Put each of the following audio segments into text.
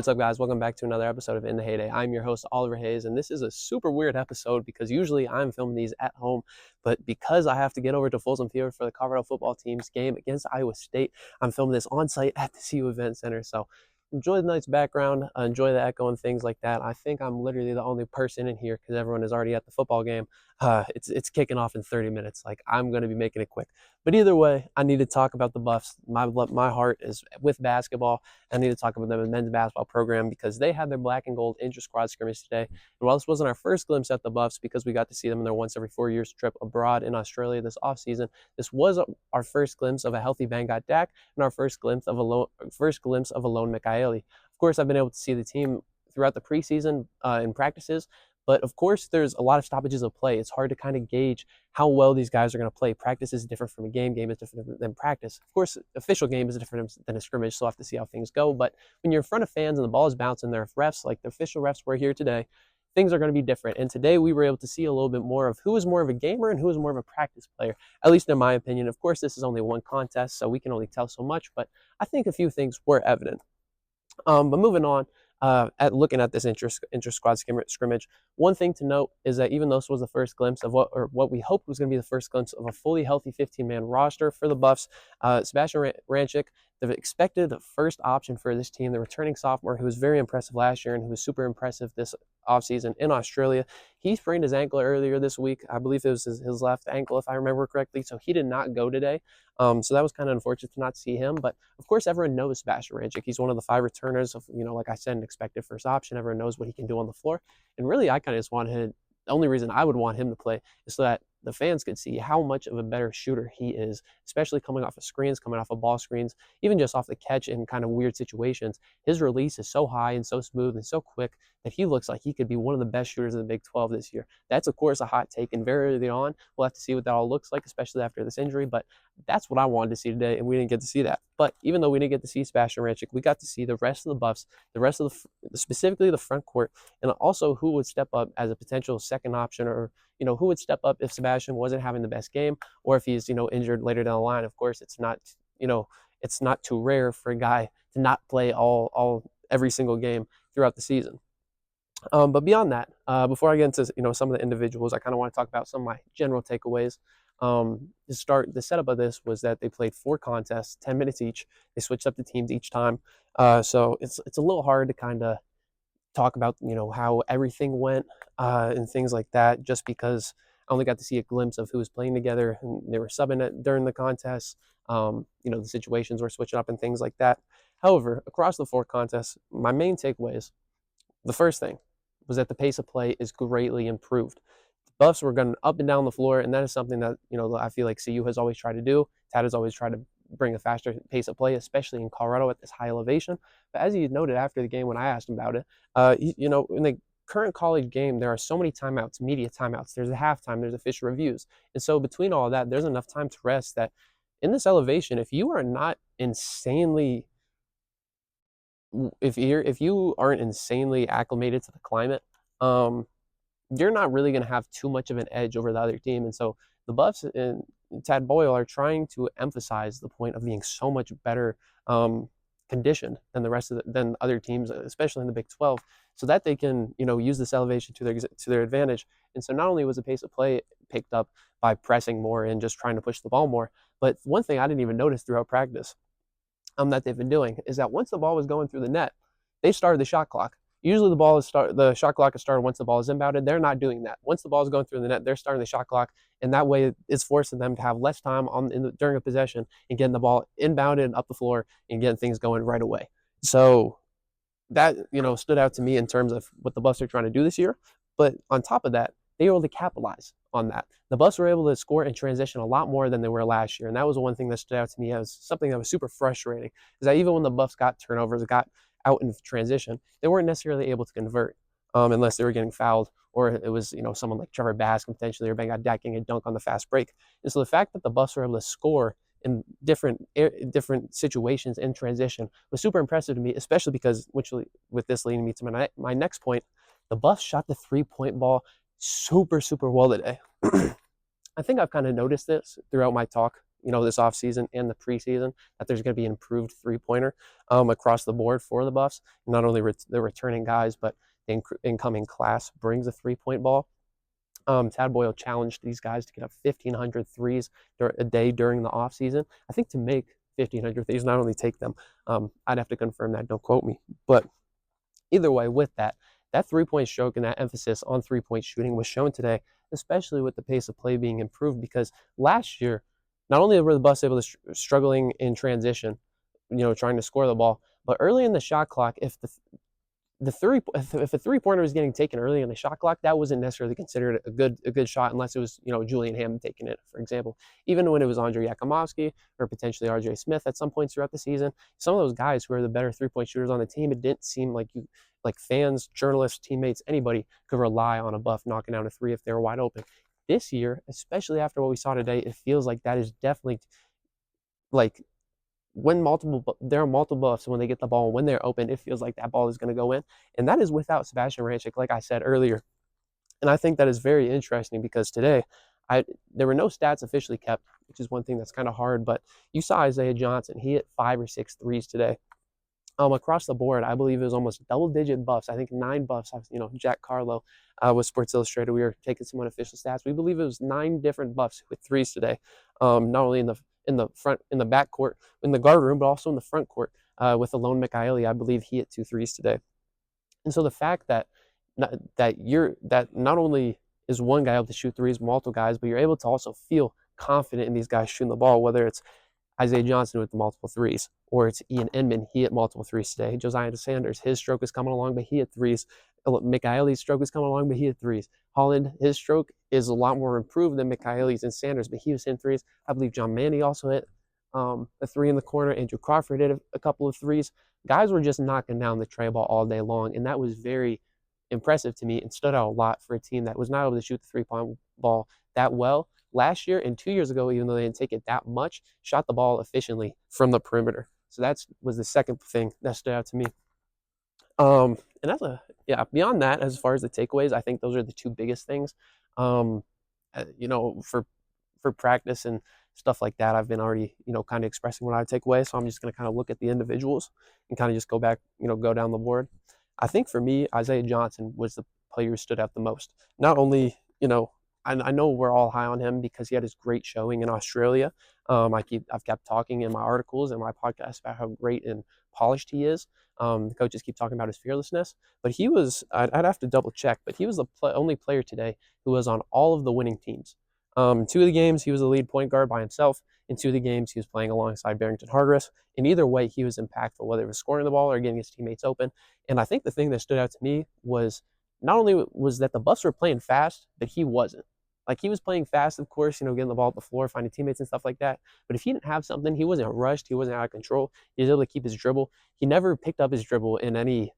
What's up, guys? Welcome back to another episode of In the Heyday. I'm your host, Oliver Hayes, and this is a super weird episode because usually I'm filming these at home, but because I have to get over to Folsom Field for the Colorado football team's game against Iowa State, I'm filming this on site at the CU Event Center. So enjoy the nice background, enjoy the echo and things like that. I think I'm literally the only person in here because everyone is already at the football game. It's kicking off in 30 minutes. Like, I'm going to be making it quick. But either way, I need to talk about the Buffs. My heart is with basketball. I need to talk about them in the men's basketball program because they had their black and gold intra-squad scrimmage today. And while this wasn't our first glimpse at the Buffs because we got to see them in their once every 4 years trip abroad in Australia this offseason, this was our first glimpse of a healthy Van Dak and our first glimpse of a lone Mikaeli. Of course, I've been able to see the team throughout the preseason in practices, but of course, there's a lot of stoppages of play. It's hard to kind of gauge how well these guys are going to play. Practice is different from a game. Game is different than practice. Of course, official game is different than a scrimmage, so we'll have to see how things go. But when you're in front of fans and the ball is bouncing, there are refs, like the official refs were here today, things are going to be different. And today we were able to see a little bit more of who is more of a gamer and who is more of a practice player, at least in my opinion. Of course, this is only one contest, so we can only tell so much, but I think a few things were evident. But moving on, at looking at this intra-squad scrimmage, one thing to note is that even though this was the first glimpse of what we hoped was going to be the first glimpse of a fully healthy 15-man roster for the Buffs, Sebastian Rancic, the expected first option for this team, the returning sophomore who was very impressive last year and who was super impressive this offseason in Australia, he sprained his ankle earlier this week. I believe it was his left ankle, if I remember correctly, so he did not go today. So that was kind of unfortunate to not see him. But of course, everyone knows Sebastian Rancic. He's one of the 5 returners of, like I said, an expected first option. Everyone knows what he can do on the floor. And really, I kind of just want him. The only reason I would want him to play is so that the fans could see how much of a better shooter he is, especially coming off of screens, coming off of ball screens, even just off the catch in kind of weird situations. His release is so high and so smooth and so quick that he looks like he could be one of the best shooters in the Big 12 this year. That's, of course, a hot take, and very early on, we'll have to see what that all looks like, especially after this injury, but that's what I wanted to see today, and we didn't get to see that. But even though we didn't get to see Sebastian Rancic, we got to see the rest of the Buffs, the rest of specifically the front court, and also who would step up as a potential second option, or who would step up if Sebastian wasn't having the best game, or if he's injured later down the line. Of course, it's not too rare for a guy to not play every single game throughout the season. But beyond that, before I get into some of the individuals, I kind of want to talk about some of my general takeaways. The setup of this was that they played 4 contests, 10 minutes each. They switched up the teams each time, so it's a little hard to kind of talk about how everything went and things like that, just because I only got to see a glimpse of who was playing together, and they were subbing it during the contest. The situations were switching up and things like that. However, across the 4 contests, my main takeaways, the first thing was that the pace of play is greatly improved. The Buffs were going up and down the floor, and that is something that I feel like CU has always tried to do. Tad has always tried to bring a faster pace of play, especially in Colorado at this high elevation. But as he noted after the game when I asked him about it, in the current college game, there are so many timeouts, media timeouts. There's a halftime, there's official reviews. And so between all of that, there's enough time to rest that in this elevation, if you aren't insanely acclimated to the climate, you're not really going to have too much of an edge over the other team. And so the Buffs and Tad Boyle are trying to emphasize the point of being so much better conditioned than than other teams, especially in the Big 12, so that they can use this elevation to their advantage. And so not only was the pace of play picked up by pressing more and just trying to push the ball more, but one thing I didn't even notice throughout practice that they've been doing is that once the ball was going through the net, they started the shot clock. Usually the shot clock is started once the ball is inbounded. They're not doing that. Once the ball is going through the net, they're starting the shot clock, and that way it's forcing them to have less time during a possession and getting the ball inbounded and up the floor and getting things going right away. So that stood out to me in terms of what the Buffs are trying to do this year. But on top of that, they were able to capitalize on that. The Buffs were able to score and transition a lot more than they were last year, and that was one thing that stood out to me as something that was super frustrating. Is that even when the Buffs got turnovers, got out in transition, they weren't necessarily able to convert unless they were getting fouled, or it was someone like Trevor Baskin potentially, or Van Dak getting a dunk on the fast break. And so the fact that the Buffs were able to score in different situations in transition was super impressive to me, especially because, with this leading me to my next point, the Buffs shot the 3-point ball super, super well today. I think I've kind of noticed this throughout my talk this offseason and the preseason, that there's going to be an improved three-pointer across the board for the Buffs. Not only the returning guys, but the incoming class brings a three-point ball. Tad Boyle challenged these guys to get up 1,500 threes a day during the offseason. I think to make 1,500 threes, not only take them, I'd have to confirm that, don't quote me. But either way, with that three-point stroke and that emphasis on three-point shooting was shown today, especially with the pace of play being improved, because last year, not only were the Buffs able to struggling in transition, trying to score the ball, but early in the shot clock, if if a three-pointer was getting taken early in the shot clock, that wasn't necessarily considered a good shot unless it was Julian Hammond taking it, for example. Even when it was Andre Yakimovsky or potentially RJ Smith at some points throughout the season, some of those guys who are the better three-point shooters on the team, it didn't seem like fans, journalists, teammates, anybody could rely on a Buff knocking down a three if they were wide open. This year, especially after what we saw today, it feels like that is definitely when there are multiple Buffs, when they get the ball and when they're open, it feels like that ball is going to go in. And that is without Sebastian Rancic, like I said earlier. And I think that is very interesting because today, there were no stats officially kept, which is one thing that's kind of hard. But you saw Isaiah Johnson. He hit 5 or 6 threes today. Across the board, I believe it was almost double-digit Buffs. I think 9 Buffs. Jack Carlo with Sports Illustrated. We were taking some unofficial stats. We believe it was 9 different Buffs with threes today. Not only in the front, in the back court, in the guard room, but also in the front court with Alon Mikaeli. I believe he hit 2 threes today. And so the fact that not only is one guy able to shoot threes, multiple guys, but you're able to also feel confident in these guys shooting the ball, whether it's Isaiah Johnson with the multiple threes, or it's Ian Enman, he hit multiple threes today. Josiah Sanders, his stroke is coming along, but he hit threes. Mikaeli's stroke is coming along, but he hit threes. Holland, his stroke is a lot more improved than Mikaeli's and Sanders, but he was hitting threes. I believe John Manny also hit a three in the corner. Andrew Crawford hit a couple of threes. Guys were just knocking down the tray ball all day long, and that was very impressive to me and stood out a lot for a team that was not able to shoot the three-point ball that well last year and 2 years ago, even though they didn't take it that much, shot the ball efficiently from the perimeter. So that was the second thing that stood out to me. And beyond that, as far as the takeaways, I think those are the 2 biggest things. For practice and stuff like that, I've been already, kind of expressing what I take away. So I'm just going to kind of look at the individuals and kind of just go back, go down the board. I think for me, Isaiah Johnson was the player who stood out the most. Not only, I know we're all high on him because he had his great showing in Australia. I've kept talking in my articles and my podcast about how great and polished he is. The coaches keep talking about his fearlessness, but I'd have to double check, but he was the only player today who was on all of the winning teams. 2 of the games, he was a lead point guard by himself. In 2 of the games, he was playing alongside Barrington Hargress. In either way, he was impactful, whether it was scoring the ball or getting his teammates open. And I think the thing that stood out to me was not only was that the Buffs were playing fast, but he wasn't. He was playing fast, of course, getting the ball at the floor, finding teammates and stuff like that. But if he didn't have something, he wasn't rushed. He wasn't out of control. He was able to keep his dribble. He never picked up his dribble in any,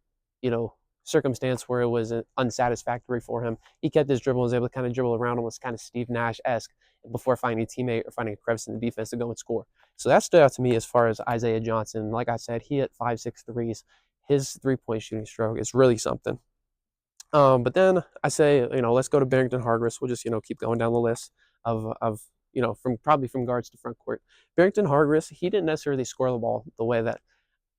circumstance where it was unsatisfactory for him. He kept his dribble and was able to kind of dribble around, almost kind of Steve Nash-esque, before finding a teammate or finding a crevice in the defense to go and score. So that stood out to me as far as Isaiah Johnson. Like I said, he hit 5, 6 threes. His three-point shooting stroke is really something. But then I say, let's go to Barrington Hargress. We'll just, keep going down the list of from guards to front court. Barrington Hargress, he didn't necessarily score the ball the way that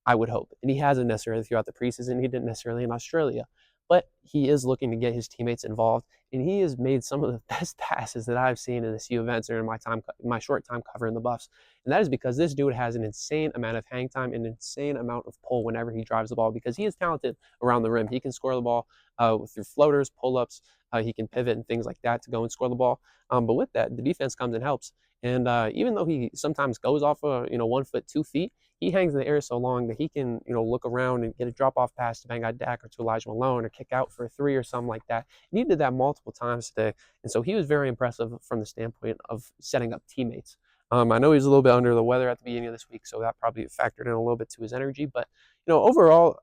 I would hope. And he hasn't necessarily throughout the preseason. He didn't necessarily in Australia. But he is looking to get his teammates involved, and he has made some of the best passes that I've seen in this few events or in my short time covering the Buffs. And that is because this dude has an insane amount of hang time and an insane amount of pull whenever he drives the ball, because he is talented around the rim. He can score the ball through floaters, pull-ups. He can pivot and things like that to go and score the ball. But with that, the defense comes and helps. And even though he sometimes goes off 1 foot, 2 feet, he hangs in the air so long that he can, look around and get a drop-off pass to Van Dyke or to Elijah Malone or kick out for a 3 or something like that. And he did that multiple times today. And so he was very impressive from the standpoint of setting up teammates. I know he was a little bit under the weather at the beginning of this week, so that probably factored in a little bit to his energy. But, overall,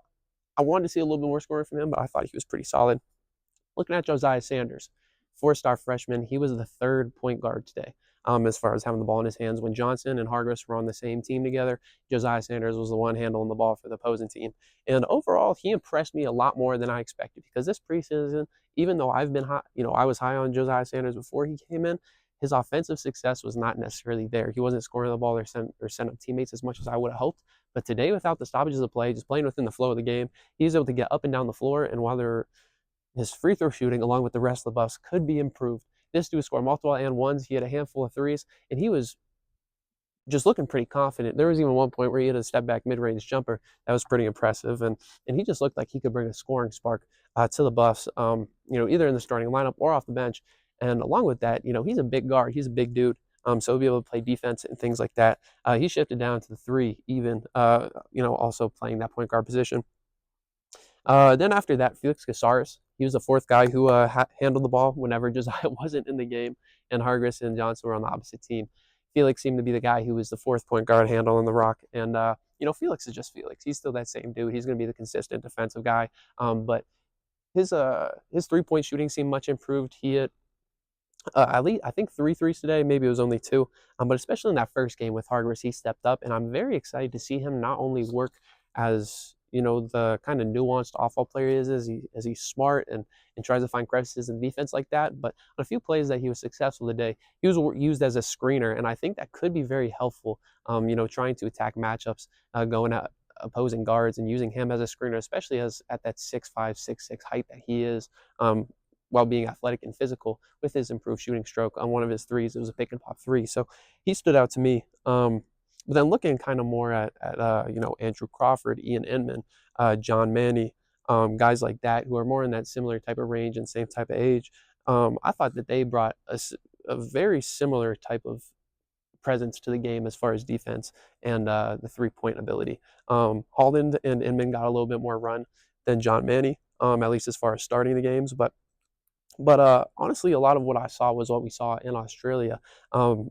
I wanted to see a little bit more scoring from him, but I thought he was pretty solid. Looking at Josiah Sanders, 4-star freshman, he was the 3rd point guard today. As far as having the ball in his hands. When Johnson and Hargress were on the same team together, Josiah Sanders was the one handling the ball for the opposing team. And overall, he impressed me a lot more than I expected, because this preseason, even though I've been high, I was high on Josiah Sanders before he came in, his offensive success was not necessarily there. He wasn't scoring the ball or sent up teammates as much as I would have hoped. But today, without the stoppages of play, just playing within the flow of the game, he was able to get up and down the floor. And while his free throw shooting, along with the rest of the Buffs, could be improved, this dude scored multiple and ones. He had a handful of threes, and he was just looking pretty confident. There was even one point where he had a step back mid range jumper that was pretty impressive, and he just looked like he could bring a scoring spark to the Buffs. Either in the starting lineup or off the bench. And along with that, he's a big guard. He's a big dude. So he'll be able to play defense and things like that. He shifted down to the three, even. Also playing that point guard position. Then after that, Felix Casares, he was the fourth guy who handled the ball whenever Josiah wasn't in the game, and Hargress and Johnson were on the opposite team. Felix seemed to be the guy who was the fourth point guard handling the rock, and Felix is just Felix. He's still that same dude. He's going to be the consistent defensive guy, but his 3-point shooting seemed much improved. He hit at least I think 3 threes today. Maybe it was only 2, but especially in that first game with Hargress, he stepped up, and I'm very excited to see him not only work as the kind of nuanced off-ball player he is, as he's smart and tries to find crevices in defense like that. But on a few plays that he was successful today, he was used as a screener, and I think that could be very helpful. Trying to attack matchups, going at opposing guards and using him as a screener, especially as at that 6'5", 6'6" height that he is. While being athletic and physical with his improved shooting stroke on one of his threes. It was a pick and pop 3. So he stood out to me. But then looking kind of more at Andrew Crawford, Ian Inman, John Manny, guys like that who are more in that similar type of range and same type of age, I thought that they brought a very similar type of presence to the game as far as defense and the 3-point ability. Holland and Inman got a little bit more run than John Manny, at least as far as starting the games, but honestly, a lot of what I saw was what we saw in Australia.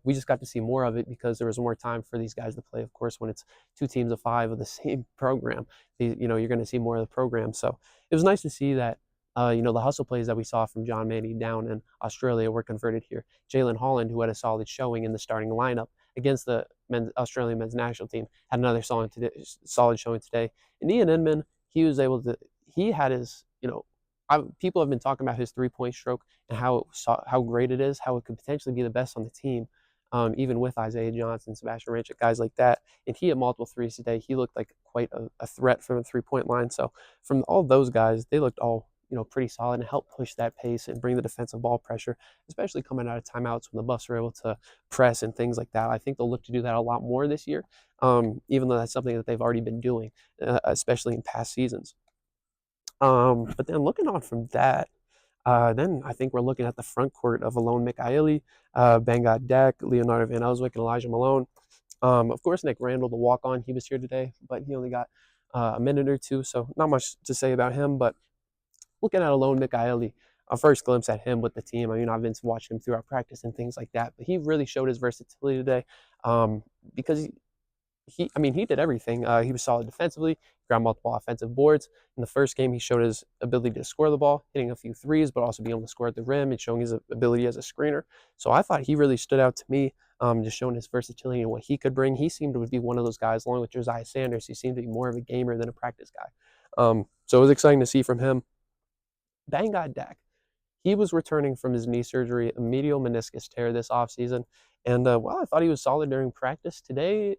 We just got to see more of it because there was more time for these guys to play. Of course, when it's 2 teams of 5 of the same program, you're going to see more of the program. So it was nice to see that, the hustle plays that we saw from John Manny down in Australia were converted here. Jalen Holland, who had a solid showing in the starting lineup against the Australian men's national team, had another solid showing today. And Ian Inman, he had his, people have been talking about his 3-point stroke and how great it is, how it could potentially be the best on the team, even with Isaiah Johnson, Sebastian Ranchik, guys like that. And he hit multiple threes today. He looked like quite a threat from the 3-point line. So from all those guys, they looked all pretty solid and helped push that pace and bring the defensive ball pressure, especially coming out of timeouts when the Buffs are able to press and things like that. I think they'll look to do that a lot more this year, even though that's something that they've already been doing, especially in past seasons. But then looking on from that, then I think we're looking at the front court of Alon Mikaeli, Bangad Dak, Leonardo Van Elswick, and Elijah Malone. Of course, Nick Randall, the walk-on, he was here today, but he only got a minute or 2, so not much to say about him. But looking at Alon Mikaeli, a first glimpse at him with the team. I mean, I've been watching him throughout practice and things like that, but he really showed his versatility today, because he did everything. He was solid defensively, grabbed multiple offensive boards. In the first game, he showed his ability to score the ball, hitting a few threes, but also being able to score at the rim and showing his ability as a screener. So I thought he really stood out to me, just showing his versatility and what he could bring. He seemed to be one of those guys, along with Josiah Sanders. He seemed to be more of a gamer than a practice guy. So it was exciting to see from him. Bangad Dak. He was returning from his knee surgery, a medial meniscus tear this offseason. And while I thought he was solid during practice, today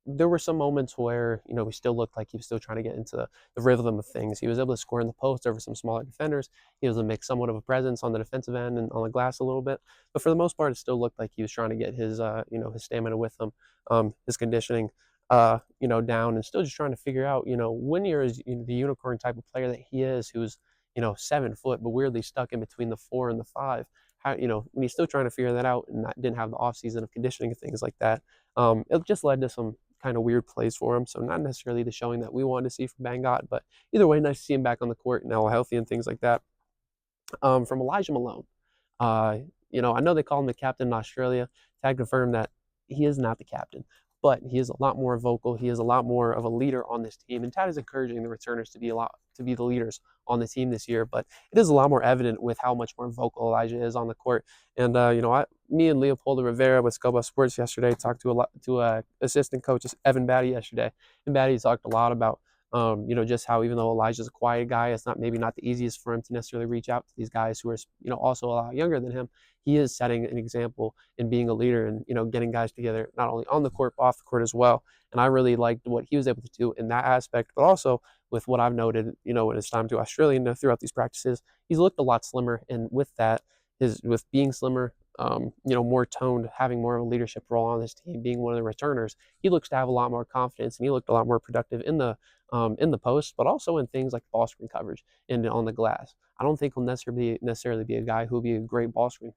there were some moments where, he still looked like he was still trying to get into the rhythm of things. He was able to score in the post over some smaller defenders. He was able to make somewhat of a presence on the defensive end and on the glass a little bit. But for the most part, it still looked like he was trying to get his stamina with him, his conditioning, down, and still just trying to figure out, when you're the unicorn type of player that he is, who's, 7 foot, but weirdly stuck in between the 4 and the 5. How, when he's still trying to figure that out and didn't have the offseason of conditioning and things like that, it just led to some kind of weird plays for him. So not necessarily the showing that we wanted to see from Bangad, but either way, nice to see him back on the court and all healthy and things like that. From Elijah Malone, I know they call him the captain in Australia. Tag confirmed that he is not the captain, but he is a lot more vocal. He is a lot more of a leader on this team, and Tad is encouraging the returners to be the leaders on the team this year. But it is a lot more evident with how much more vocal Elijah is on the court. And me and Leopoldo Rivera with Scubuffs Sports yesterday talked to assistant coach Evan Batty yesterday, and Batty talked a lot about Just how even though Elijah's a quiet guy, it's maybe not the easiest for him to necessarily reach out to these guys who are, also a lot younger than him. He is setting an example in being a leader and, getting guys together, not only on the court, but off the court as well. And I really liked what he was able to do in that aspect, but also with what I've noted, in his time to Australia and throughout these practices, he's looked a lot slimmer. And with that, with being slimmer, more toned, having more of a leadership role on this team, being one of the returners, he looks to have a lot more confidence, and he looked a lot more productive in the post, but also in things like ball screen coverage and on the glass. I don't think he'll necessarily be a guy who'll be a great ball screen,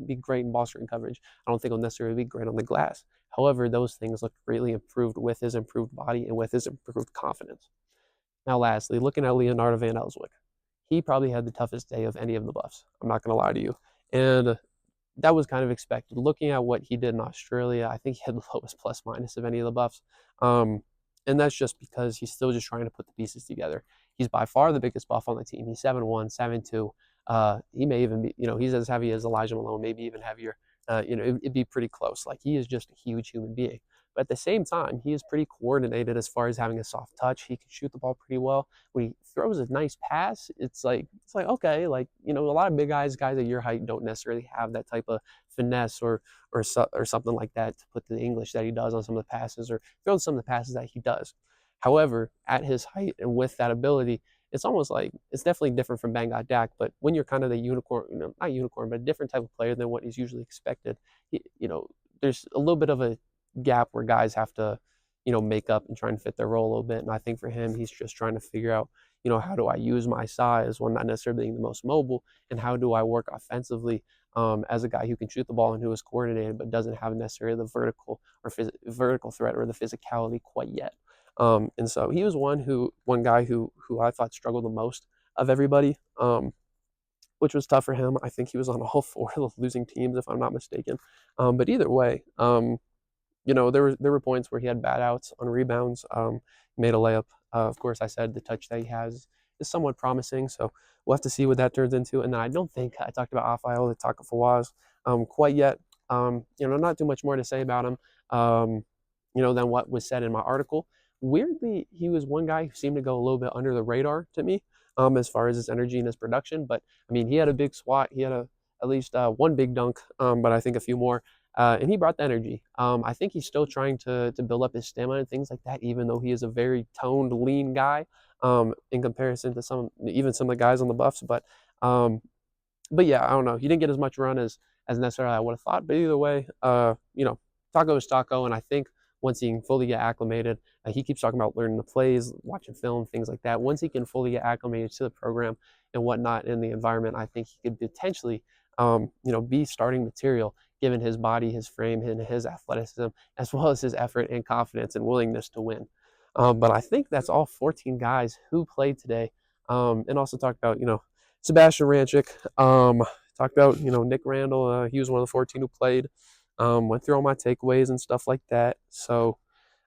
be great in ball screen coverage. I don't think he'll necessarily be great on the glass. However, those things look greatly improved with his improved body and with his improved confidence. Now, lastly, looking at Leonardo Van Ellswick, he probably had the toughest day of any of the Buffs. I'm not going to lie to you. And that was kind of expected. Looking at what he did in Australia, I think he had the lowest plus minus of any of the Buffs. And that's just because he's still just trying to put the pieces together. He's by far the biggest Buff on the team. He's 7'1", 7'2". He may even be, he's as heavy as Elijah Malone, maybe even heavier. It'd be pretty close. Like, he is just a huge human being. But at the same time, he is pretty coordinated as far as having a soft touch. He can shoot the ball pretty well. When he throws a nice pass, it's like okay, like, a lot of big guys at your height don't necessarily have that type of finesse or something like that to put the English that he does on some of the passes or throw some of the passes that he does. However, at his height and with that ability, it's almost like it's definitely different from Banggot Dak. But when you're kind of the unicorn, not unicorn, but a different type of player than what is usually expected, there's a little bit of a gap where guys have to, make up and try and fit their role a little bit. And I think for him, he's just trying to figure out, how do I use my size while not necessarily being the most mobile, and how do I work offensively as a guy who can shoot the ball and who is coordinated but doesn't have necessarily the vertical threat or the physicality quite yet. And so he was one guy who I thought struggled the most of everybody, which was tough for him. I think he was on all four of the losing teams, if I'm not mistaken. But either way, there were points where he had bad outs on rebounds, made a layup. Of course, I said the touch that he has is somewhat promising, so we'll have to see what that turns into. And then I don't think I talked about Afayo Fawaz quite yet. Not too much more to say about him, than what was said in my article. Weirdly, he was one guy who seemed to go a little bit under the radar to me, as far as his energy and his production. But I mean, he had a big swat. He had at least one big dunk, but I think a few more. And he brought the energy. I think he's still trying to build up his stamina and things like that, even though he is a very toned, lean guy in comparison to some of the guys on the Buffs. But yeah, I don't know. He didn't get as much run as necessarily I would have thought. But either way, Taco is Taco, and I think once he can fully get acclimated, he keeps talking about learning the plays, watching film, things like that. Once he can fully get acclimated to the program and whatnot in the environment, I think he could potentially, be starting material given his body, his frame, and his athleticism, as well as his effort and confidence and willingness to win. But I think that's all 14 guys who played today, and also talked about, Sebastian Ranchik, talked about, Nick Randall. He was one of the 14 who played. Went through all my takeaways and stuff like that. So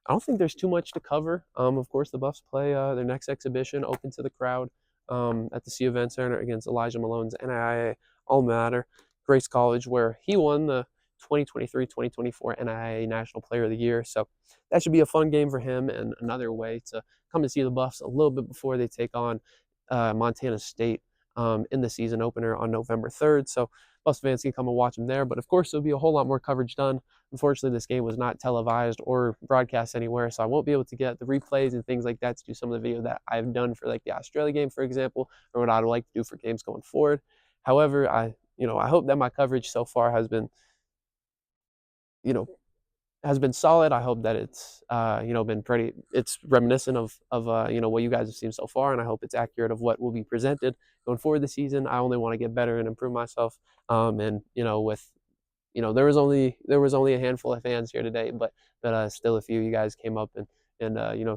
I don't think there's too much to cover. Of course, the Buffs play their next exhibition open to the crowd at the C Event Center against Elijah Malone's NAIA alma mater, Grace College, where he won the 2023-2024 NAIA National Player of the Year. So that should be a fun game for him and another way to come to see the Buffs a little bit before they take on Montana State in the season opener on November 3rd. So Buffs fans can come and watch them there. But of course, there'll be a whole lot more coverage done. Unfortunately, this game was not televised or broadcast anywhere, so I won't be able to get the replays and things like that to do some of the video that I've done for like the Australia game, for example, or what I'd like to do for games going forward. However, I hope that my coverage so far has been, solid. I hope that it's, it's reminiscent of what you guys have seen so far, and I hope it's accurate of what will be presented going forward this season. I only want to get better and improve myself. And there was only a handful of fans here today, but still a few of you guys came up and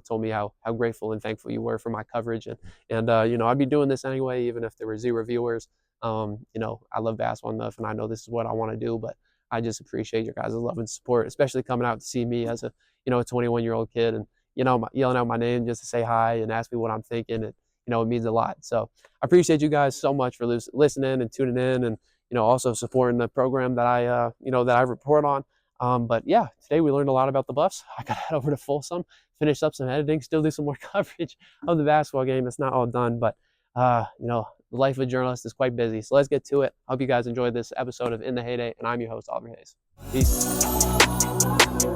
told me how grateful and thankful you were for my coverage, and I'd be doing this anyway, even if there were 0 viewers. I love basketball enough, and I know this is what I want to do, but I just appreciate your guys' love and support, especially coming out to see me as a 21-year-old kid, and yelling out my name just to say hi and ask me what I'm thinking. And it means a lot. So I appreciate you guys so much for listening and tuning in, and also supporting the program that I report on. But yeah, today we learned a lot about the Buffs. I got to head over to Folsom, finish up some editing, still do some more coverage of the basketball game. It's not all done, but the life of a journalist is quite busy. So let's get to it. Hope you guys enjoyed this episode of In the Heyday, and I'm your host, Oliver Hayes. Peace.